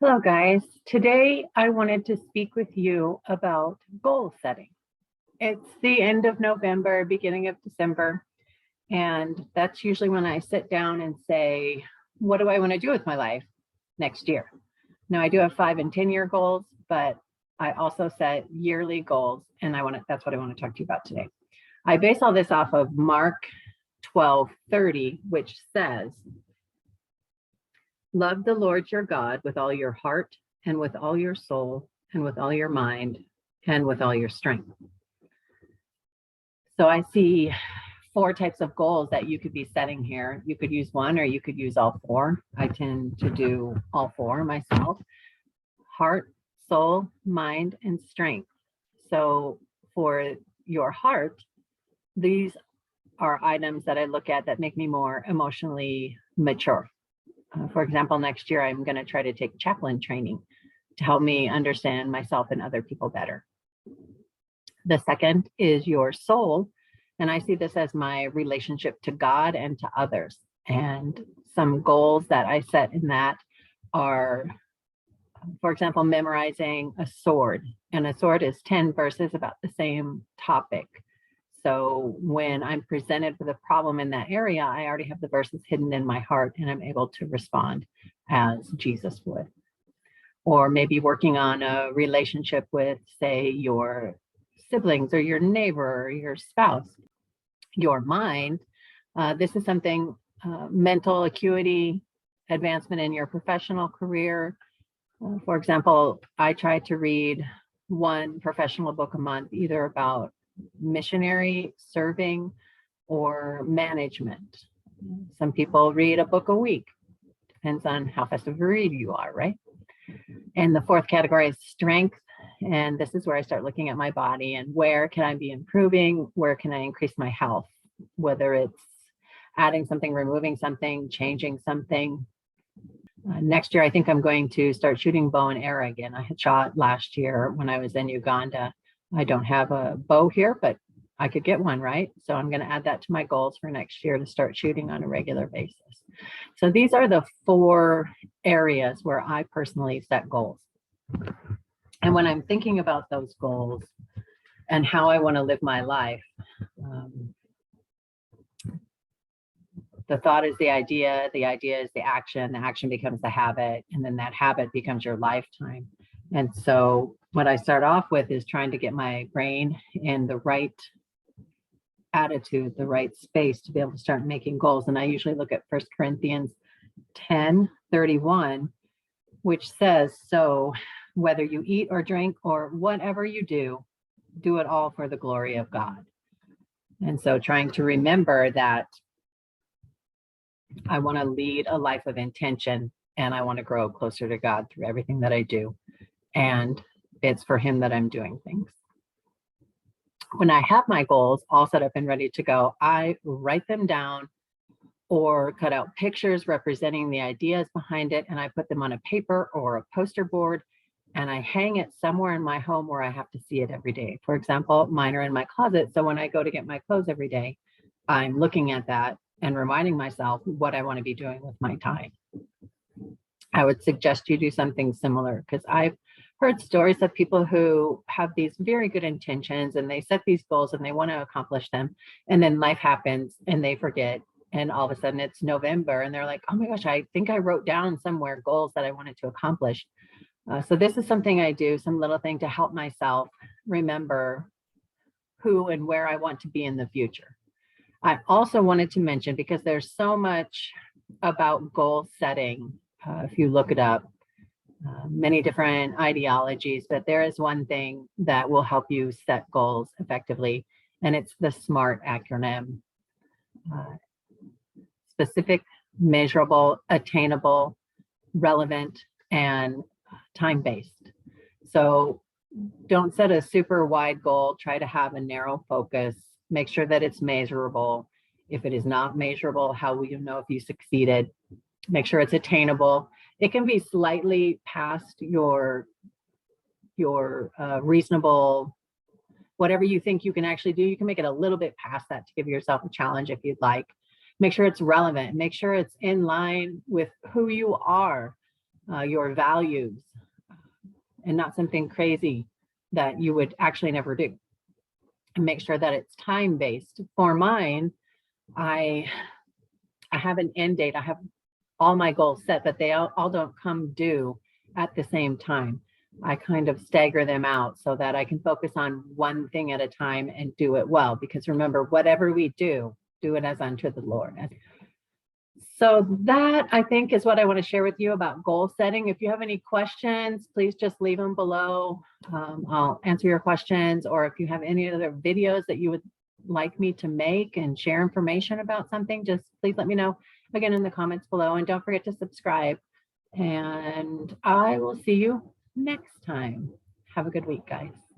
Hello, guys. Today I wanted to speak with you about goal setting. It's the end of November, beginning of December, and that's usually when I sit down and say, what do I want to do with my life next year? Now, I do have 5 and 10 year goals, but I also set yearly goals, and that's what I want to talk to you about today. I base all this off of Mark 12:30, which says, love the Lord your God with all your heart and with all your soul and with all your mind and with all your strength. So I see 4 types of goals that you could be setting here. You could use one or you could use all 4. I tend to do all 4 myself. Heart, soul, mind, and strength. So for your heart, these are items that I look at that make me more emotionally mature. For example, next year, I'm going to try to take chaplain training to help me understand myself and other people better. The second is your soul. And I see this as my relationship to God and to others. And some goals that I set in that are, for example, memorizing a sword. And a sword is 10 verses about the same topic. So when I'm presented with a problem in that area, I already have the verses hidden in my heart and I'm able to respond as Jesus would. Or maybe working on a relationship with, say, your siblings or your neighbor or your spouse. Your mind, this is something, mental acuity, advancement in your professional career. For example, I try to read 1 professional book a month, either about missionary serving or management. Some people read a book a week. Depends on how fast of a reader you are, right? And the 4th category is strength. And this is where I start looking at my body and where can I be improving? Where can I increase my health? Whether it's adding something, removing something, changing something. Next year, I think I'm going to start shooting bow and arrow again. I had shot last year when I was in Uganda. I don't have a bow here, but I could get one, right? So I'm going to add that to my goals for next year to start shooting on a regular basis. So these are the 4 areas where I personally set goals. And when I'm thinking about those goals and how I want to live my life, the thought is the idea is the action becomes the habit, and then that habit becomes your lifetime. And so what I start off with is trying to get my brain in the right attitude, the right space to be able to start making goals. And I usually look at 1 Corinthians 10:31, which says, so whether you eat or drink or whatever you do it all for the glory of God. And so trying to remember that I want to lead a life of intention and I want to grow closer to God through everything that I do. And it's for him that I'm doing things. When I have my goals all set up and ready to go, I write them down or cut out pictures representing the ideas behind it, and I put them on a paper or a poster board, and I hang it somewhere in my home where I have to see it every day. For example, mine are in my closet, so when I go to get my clothes every day, I'm looking at that and reminding myself what I want to be doing with my time. I would suggest you do something similar, because I've heard stories of people who have these very good intentions and they set these goals and they want to accomplish them, and then life happens and they forget, and all of a sudden it's November and they're like, oh my gosh, I think I wrote down somewhere goals that I wanted to accomplish. So this is something I do, some little thing to help myself remember who and where I want to be in the future. I also wanted to mention, because there's so much about goal setting, if you look it up, many different ideologies, but there is one thing that will help you set goals effectively, and it's the SMART acronym. Specific, measurable, attainable, relevant, and time-based. So don't set a super wide goal. Try to have a narrow focus. Make sure that it's measurable. If it is not measurable, how will you know if you succeeded? Make sure it's attainable. It can be slightly past your reasonable, whatever you think you can actually do. You can make it a little bit past that to give yourself a challenge if you'd like. Make sure it's relevant. Make sure it's in line with who you are. your values, and not something crazy that you would actually never do. And make sure that it's time-based. For mine, I have an end date. I have all my goals set, but they all don't come due at the same time. I kind of stagger them out so that I can focus on one thing at a time and do it well. Because remember, whatever we do it as unto the Lord. So that, I think, is what I want to share with you about goal setting. If you have any questions, please just leave them below. I'll answer your questions. Or if you have any other videos that you would like me to make and share information about something, just please let me know again in the comments below. And don't forget to subscribe. And I will see you next time. Have a good week, guys.